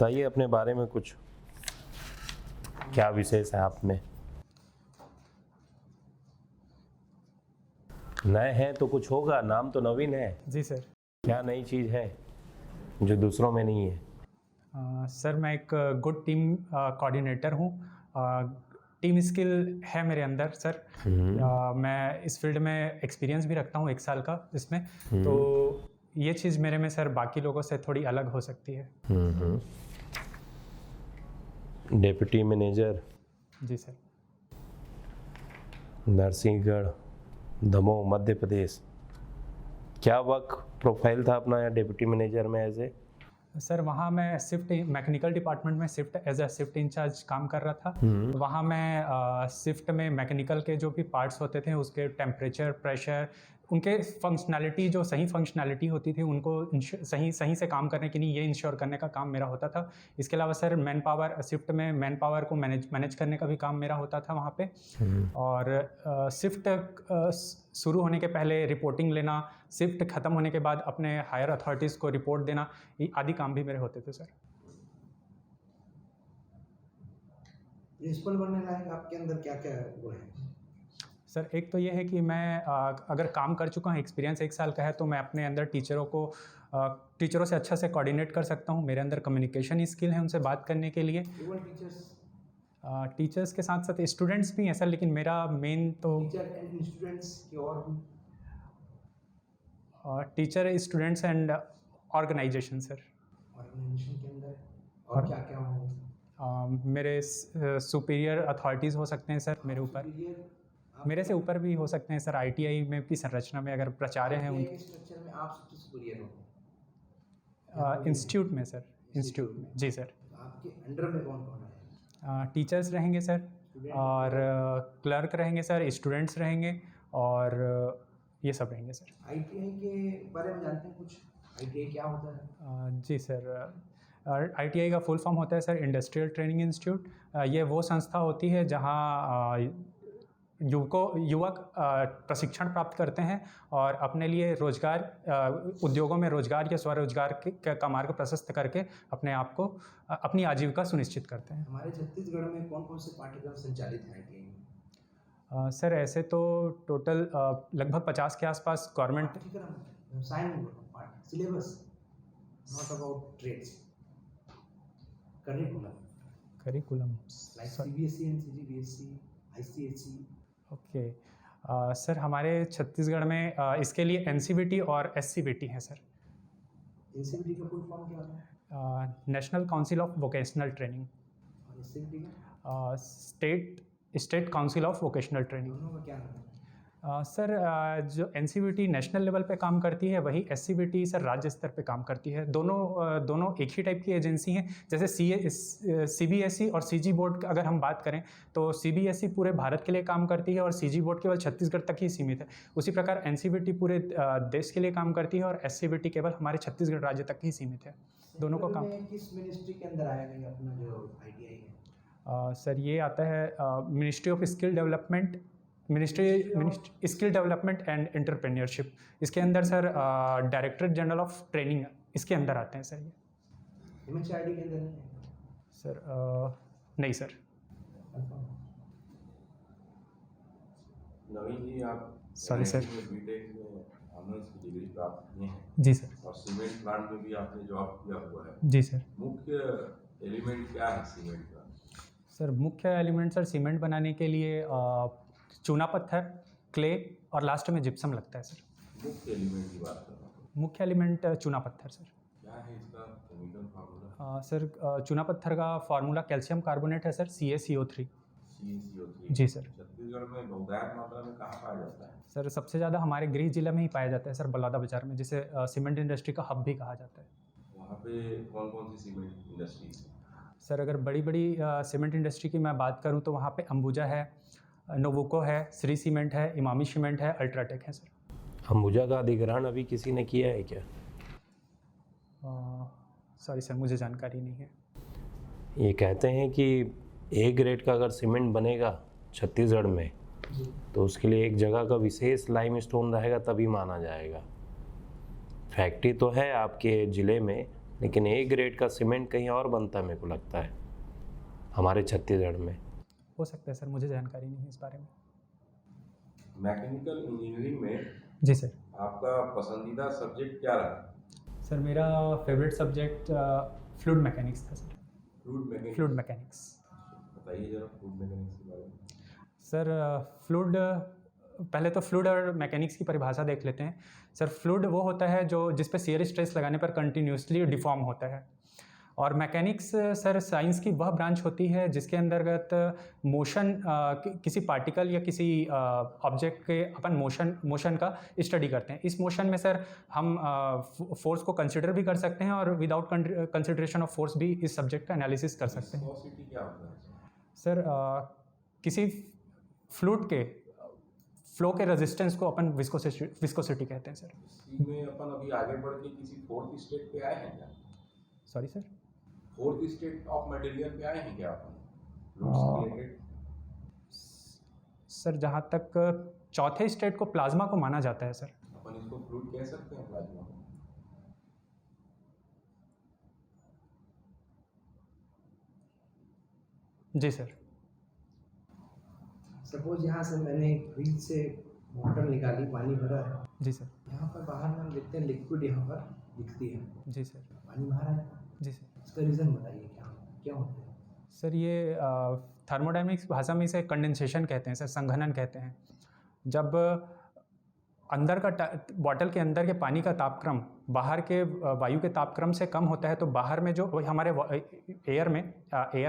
बताइए अपने बारे में कुछ, क्या विशेष है आप में? नए हैं तो कुछ होगा, नाम तो नवीन है। जी सर। क्या नई चीज़ है जो दूसरों में नहीं है? सर मैं एक गुड टीम कोऑर्डिनेटर हूँ। टीम स्किल है मेरे अंदर सर। मैं इस फील्ड में एक्सपीरियंस भी रखता हूँ 1 साल का इसमें। तो ये चीज़ मेरे में सर बाकी लोगों से थोड़ी अलग हो सकती है। डेप्यूटी मैनेजर जी सर। नरसिंहगढ़, दमोह, मध्य प्रदेश। क्या वर्क प्रोफाइल था अपना या डेप्यूटी मैनेजर में ऐसे? सर वहाँ मैं शिफ्ट मैकेनिकल डिपार्टमेंट में एज अ शिफ्ट इंचार्ज काम कर रहा था। तो वहाँ मैं शिफ्ट में मैकेनिकल के जो भी पार्ट्स होते थे उसके टेम्परेचर, प्रेशर, उनके फंक्शनैलिटी, जो सही फंक्शनैलिटी होती थी उनको सही से काम करने के लिए ये इंश्योर करने का काम मेरा होता था। इसके अलावा सर मैन पावर, शिफ्ट में मैन पावर को मैनेज करने का भी काम मेरा होता था वहाँ पे। और शिफ्ट शुरू होने के पहले रिपोर्टिंग लेना, शिफ्ट ख़त्म होने के बाद अपने हायर अथॉरिटीज़ को रिपोर्ट देना, ये आदि काम भी मेरे होते थे सर। प्रिंसिपल बनने लायक आपके अंदर क्या क्या गुण हैं? सर एक तो ये है कि मैं अगर काम कर चुका हूँ, एक्सपीरियंस 1 साल का है, तो मैं अपने अंदर टीचरों से अच्छा से कोऑर्डिनेट कर सकता हूँ। मेरे अंदर कम्युनिकेशन स्किल है उनसे बात करने के लिए। टीचर्स के साथ साथ स्टूडेंट्स भी हैं सर, लेकिन मेरा मेन तो टीचर एंड स्टूडेंट्स की और भी teacher, students and organisation sir. Organisation के अंदर और क्या क्या होंगे? मेरे सुपीरियर अथॉरिटीज़ हो सकते हैं सर मेरे ऊपर। मेरे से ऊपर भी हो सकते हैं सर। ITI में की संरचना में अगर प्राचार्य हैं उनके स्ट्रक्चर में आप सबसे सुपीरियर हो इंस्टीट्यूट में सर। इंस्टीट्यूट में जी सर। आपके अंडर में कौन कौन है? टीचर्स रहेंगे सर, और क्लर्क रहेंगे सर, स्टूडेंट्स रहेंगे, और ये सब रहेंगे सर। ITI के बारे में जानते हैं कुछ? ITI क्या होता है? जी सर। ITI का फुल फॉर्म होता है सर इंडस्ट्रियल ट्रेनिंग इंस्टीट्यूट। ये वो संस्था होती है जहाँ युवक प्रशिक्षण प्राप्त करते हैं और अपने लिए रोजगार, उद्योगों में रोजगार या स्वरोजगार का मार्ग प्रशस्त करके अपने आप को, अपनी आजीविका सुनिश्चित करते हैं। हमारे छत्तीसगढ़ में कौन कौन से पाठ्यक्रम संचालित हैं ITI में? सर ऐसे तो टोटल लगभग 50 के आसपास गवर्नमेंट। व्यवसाय में syllabus, not about trades, curriculum like CBSE and CGBSE, ICSE। Okay sir, हमारे छत्तीसगढ़ में इसके लिए NCVT और SCVT है सर। NCVT का फुल फॉर्म क्या होता है? National council of vocational training. और SCVT का? State council of vocational training. दोनों का क्या नाम है? सर जो NCVT नेशनल लेवल पे काम करती है, वही SCVT सर राज्य स्तर पे काम करती है। दोनों एक ही टाइप की एजेंसी हैं। जैसे CBSE और CG बोर्ड अगर हम बात करें तो CBSE पूरे भारत के लिए काम करती है और CG बोर्ड केवल छत्तीसगढ़ तक ही सीमित है। उसी प्रकार NCVT पूरे देश के लिए काम करती है और SCVT केवल हमारे छत्तीसगढ़ राज्य तक ही सीमित है। दोनों को काम। किस मिनिस्ट्री के अंदर आएगा अपना जो ITI है? सर ये आता है ministry of skill development, ministry skill development and entrepreneurship. इसके अंदर sir directorate general of training इसके अंदर आते हैं सर। ये MHRD के अंदर नहीं है सर? नहीं सर। नवीन जी, आप सॉरी सर। बीटेक में ऑनर्स की डिग्री प्राप्त किए हैं। जी सर। और सीमेंट प्लांट में भी आपने जॉब किया हुआ है। जी सर। मुख्य एलिमेंट क्या है सीमेंट का? सर मुख्य एलिमेंट सर सीमेंट बनाने के लिए चूना पत्थर, क्ले और लास्ट में जिप्सम लगता है सर। मुख्य एलिमेंट की बात कर रहा हूँ। मुख्य एलिमेंट चूना पत्थर सर। क्या है इसका केमिकल फार्मूला? सर चूना पत्थर का फार्मूला कैल्शियम कार्बोनेट है सर, CaCO3। CaCO3। जी सर। छत्तीसगढ़ में बहुतायत मात्रा में कहाँ पाया जाता है? सर सबसे ज़्यादा हमारे गृह जिले में ही पाया जाता है सर, बलौदा बाजार में, जिसे सीमेंट इंडस्ट्री का हब भी कहा जाता है। वहाँ पे कौन कौन सी सीमेंट इंडस्ट्रीज है? सर अगर बड़ी बड़ी सीमेंट इंडस्ट्री की मैं बात करूँ तो वहाँ पे अंबुजा है, नोवोको है, श्री सीमेंट है, इमामी सीमेंट है, अल्ट्राटेक है सर। अंबुजा का अधिग्रहण अभी किसी ने किया है क्या? सॉरी सर, मुझे जानकारी नहीं है। ये कहते हैं कि A ग्रेड का अगर सीमेंट बनेगा छत्तीसगढ़ में तो उसके लिए एक जगह का विशेष लाइमस्टोन रहेगा तभी माना जाएगा। फैक्ट्री तो है आपके ज़िले में, लेकिन ए ग्रेड का सीमेंट कहीं और बनता है मेरे को लगता है हमारे छत्तीसगढ़ में। हो सकता है सर, मुझे जानकारी नहीं है इस बारे में। मैकेनिकल इंजीनियरिंग में जी सर। आपका पसंदीदा सब्जेक्ट क्या रहा? सर मेरा फेवरेट सब्जेक्ट फ्लूइड मैकेनिक्स था सर। Fluid mechanics. बताइए जरा फ्लूइड मैकेनिक्स के बारे में। सर फ्लूइड, पहले तो फ्लूइड और मैकेनिक्स की परिभाषा देख लेते हैं। सर फ्लूइड वो होता है जो जिस पे शियर स्ट्रेस लगाने पर कंटिन्यूसली डिफॉर्म होता है, और मैकेनिक्स सर साइंस की वह ब्रांच होती है जिसके अंतर्गत मोशन, किसी पार्टिकल या किसी ऑब्जेक्ट के अपन मोशन का स्टडी करते हैं। इस मोशन में सर हम फोर्स को कंसिडर भी कर सकते हैं और विदाउट कंसिडरेशन ऑफ फोर्स भी इस सब्जेक्ट का एनालिसिस कर सकते हैं। विस्कोसिटी क्या होता है? सर किसी फ्लूइड के फ्लो के रेजिस्टेंस को अपन विस्कोसिटी कहते हैं सर। इसी में अपन अभी आगे बढ़ के किसी फोर्थ स्टेट पे आए हैं क्या? Sorry sir. Fourth state of material पे आए हैं क्या अपन फ्लूइड से रिलेटेड? सर जहाँ तक चौथे स्टेट को प्लाज्मा को माना जाता है सर। अपन इसको फ्लूइड कह सकते हैं प्लाज्मा को? जी सर। सपोज यहाँ से मैंने फ्रिज से बोतल निकाली, पानी भरा है, जी सर। यहाँ पर बाहर में हम देखते हैं लिक्विड यहाँ पर दिखती है, जी सर। पानी बाहर है। जी सर। इसका रीज़न बताइए, क्या क्या होता है? सर ये थर्मोडायनेमिक्स भाषा में इसे कंडेंसेशन कहते हैं सर, संघनन कहते हैं। जब अंदर का बॉटल के अंदर के पानी का तापक्रम बाहर के वायु के तापक्रम से कम होता है, तो बाहर में जो हमारे एयर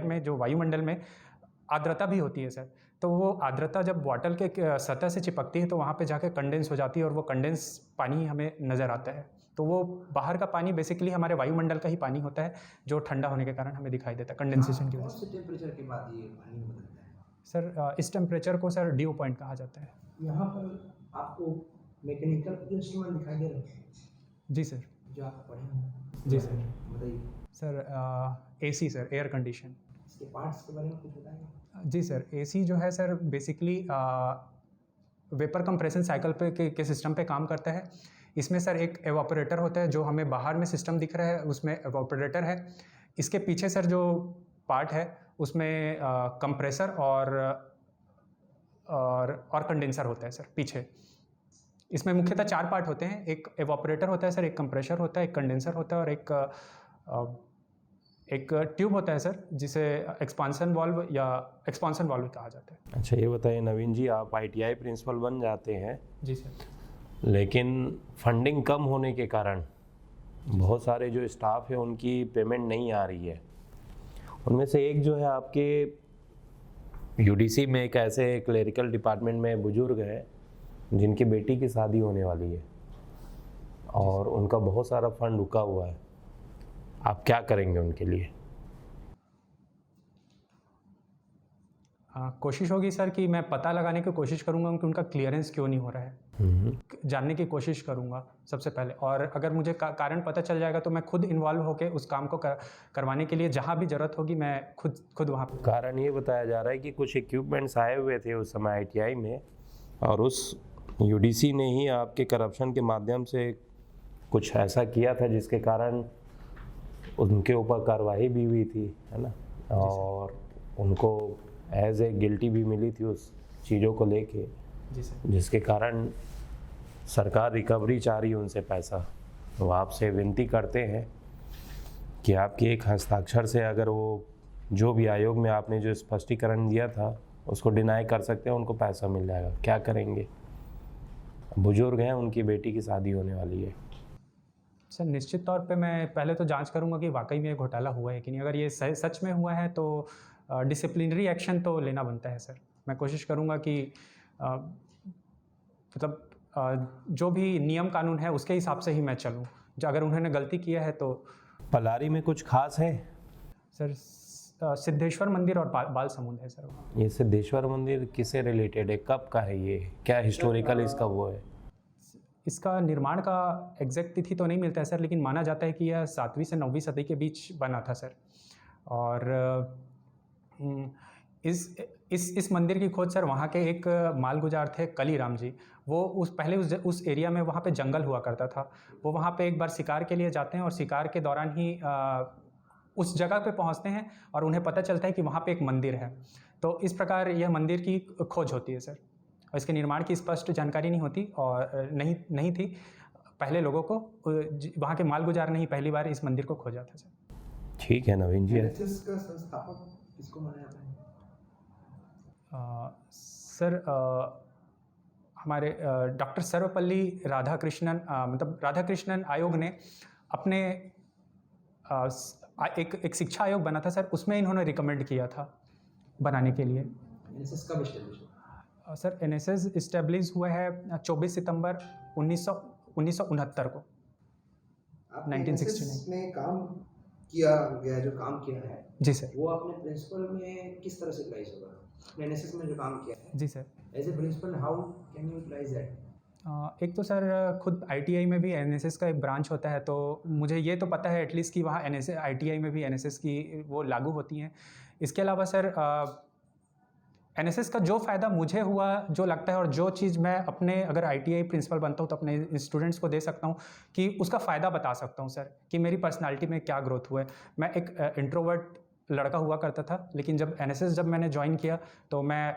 में जो वायुमंडल में आर्द्रता भी होती है सर, तो वो आर्द्रता जब बॉटल के सतह से चिपकती है तो वहाँ पे जाके कंडेंस हो जाती है और वो कंडेंस पानी हमें नज़र आता है। तो वो बाहर का पानी बेसिकली हमारे वायुमंडल का ही पानी होता है जो ठंडा होने के कारण हमें दिखाई देता है कंडेंसेशन की वजह कौन से। से टेम्परेचर के बाद ये पानी बदलता है? सर इस टेम्परेचर को सर ड्यू पॉइंट कहा जाता है। यहाँ पर आपको मैकेनिकल इंस्ट्रूमेंट दिखाई दे रहे हैं जी सर। जो आप पढ़े हैं? जी सर। बताइए sir AC sir, air condition. इसके पार्ट्स के बारे में कुछ बताएंगे? जी सर। एसी जो है sir basically vapour compression cycle पे के सिस्टम पे काम करता है। इसमें सर एक एवापोरेटर होता है, जो हमें बाहर में सिस्टम दिख रहा है उसमें एवापोरेटर है। इसके पीछे सर जो पार्ट है उसमें कंप्रेसर और कंडेंसर होता है सर पीछे। इसमें मुख्यतः 4 पार्ट होते हैं। एक एवापोरेटर होता है सर, एक कंप्रेसर होता है, एक कंडेंसर होता है और एक ट्यूब होता है सर जिसे एक्सपांसन वाल्व या एक्सपांसन वाल्व कहा जाता है। अच्छा ये बताइए नवीन जी, आप ITI प्रिंसिपल बन जाते हैं, जी सर, लेकिन फंडिंग कम होने के कारण बहुत सारे जो स्टाफ है उनकी पेमेंट नहीं आ रही है। उनमें से एक जो है आपके UDC में एक ऐसे क्लेरिकल डिपार्टमेंट में बुजुर्ग है जिनकी बेटी की शादी होने वाली है और उनका बहुत सारा फंड रुका हुआ है। आप क्या करेंगे उनके लिए? कोशिश होगी सर कि मैं पता लगाने की कोशिश करूंगा कि उनका क्लियरेंस क्यों नहीं हो रहा है, जानने की कोशिश करूंगा सबसे पहले। और अगर मुझे कारण पता चल जाएगा तो मैं खुद इन्वॉल्व होकर उस काम को करवाने के लिए जहां भी ज़रूरत होगी मैं खुद वहां पर। कारण ये बताया जा रहा है कि कुछ इक्विपमेंट्स आए हुए थे उस समय ITI में और उस UDC ने ही आपके करप्शन के माध्यम से कुछ ऐसा किया था जिसके कारण उनके ऊपर कार्रवाई भी हुई थी, है ना, और उनको एज ए गिल्टी भी मिली थी उस चीज़ों को लेके, जिसके कारण सरकार रिकवरी चाह रही है उनसे पैसा। तो आपसे विनती करते हैं कि आपकी एक हस्ताक्षर से अगर वो जो भी आयोग में आपने जो स्पष्टीकरण दिया था उसको डिनाई कर सकते हैं, उनको पैसा मिल जाएगा। क्या करेंगे? बुजुर्ग हैं, उनकी बेटी की शादी होने वाली है। सर निश्चित तौर पे मैं पहले तो जांच करूंगा कि वाकई में घोटाला हुआ है कि नहीं। अगर ये सच में हुआ है तो डिसिप्लिनरी एक्शन तो लेना बनता है सर। मैं कोशिश करूंगा कि मतलब जो भी नियम कानून है उसके हिसाब से ही मैं चलूं। जो अगर उन्होंने गलती किया है तो। पलारी में कुछ खास है सर? सिद्धेश्वर मंदिर और बाल समुंद है सर। ये सिद्धेश्वर मंदिर किससे रिलेटेड है, कब का है, ये क्या हिस्टोरिकल इसका वो है? इसका निर्माण का एग्जैक्ट तिथि तो नहीं मिलता है सर, लेकिन माना जाता है कि यह 7वीं से 9वीं सदी के बीच बना था सर। और इस मंदिर की खोज सर वहाँ के एक मालगुजार थे कलीराम जी। वो उस एरिया में वहाँ पे जंगल हुआ करता था। वो वहाँ पे एक बार शिकार के लिए जाते हैं और शिकार के दौरान ही उस जगह पे पहुँचते हैं और उन्हें पता चलता है कि वहाँ पे एक मंदिर है। तो इस प्रकार यह मंदिर की खोज होती है सर। और इसके निर्माण की स्पष्ट जानकारी नहीं होती और नहीं थी। पहले लोगों को वहाँ के मालगुजार ने ही पहली बार इस मंदिर को खोजा था सर। ठीक है नवीन जी। एनएसएस का संस्थापक किसको माना जाता है? सर हमारे डॉक्टर सर्वपल्ली राधाकृष्णन मतलब राधाकृष्णन आयोग ने अपने एक शिक्षा आयोग बना था सर, उसमें इन्होंने रिकमेंड किया था बनाने के लिए। एनएसएस कब एस्टेब्लिश हुआ? सर एनएसएस इस्टेब्लिश हुआ है 24 सितंबर 1969 को। आपने 1969 एनएसएस में काम किया गया, जो काम किया है जी सर। वो अपने प्रिंसिपल में किस तरह से यूटिलाइज होगा? आपने एनएसएस में जो काम किया है जी sir. As a principal how can you utilize that? एक तो सर खुद आईटीआई में भी एनएसएस का एक ब्रांच होता है, तो मुझे ये तो पता है एटलीस्ट कि वहाँ एनएसएस आईटीआई में भी एनएसएस की वो लागू होती हैं। इसके अलावा सर एनएसएस का जो फ़ायदा मुझे हुआ जो लगता है और जो चीज़ मैं अपने अगर आईटीआई प्रिंसिपल बनता हूँ तो अपने स्टूडेंट्स को दे सकता हूँ कि उसका फ़ायदा बता सकता हूँ सर कि मेरी पर्सनालिटी में क्या ग्रोथ हुआ है। मैं एक इंट्रोवर्ट लड़का हुआ करता था, लेकिन जब मैंने ज्वाइन किया तो मैं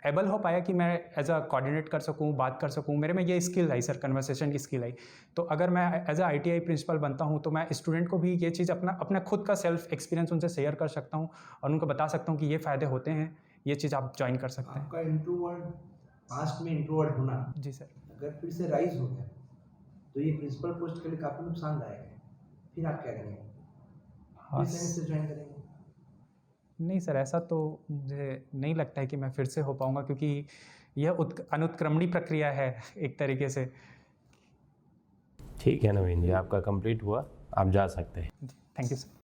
एबल हो पाया कि मैं एज अ कोऑर्डिनेट कर सकूं, बात कर सकूं। मेरे में ये स्किल आई सर, कन्वर्सेशन की स्किल आई। तो अगर मैं एज अ आईटीआई प्रिंसिपल बनता हूं तो मैं स्टूडेंट को भी ये चीज़ अपना खुद का सेल्फ एक्सपीरियंस उनसे शेयर कर सकता हूं और उनको बता सकता हूं कि ये फ़ायदे होते हैं, ये चीज़ आप ज्वाइन कर सकते हैं। आपका इंट्रोवर्ट पास्ट में इंट्रोवर्ट होना जी सर। अगर फिर से राइज हो गया तो ये प्रिंसिपल पोस्ट के लिए काफ़ी नुकसानदायक है। फिर आप क्या करेंगे? हाँ फिर से ज्वाइन करेंगे? नहीं सर, ऐसा तो मुझे नहीं लगता है कि मैं फिर से हो पाऊँगा, क्योंकि यह अनुत्क्रमणी प्रक्रिया है एक तरीके से। ठीक है नवीन जी, आपका कंप्लीट हुआ, आप जा सकते हैं। Thank you sir.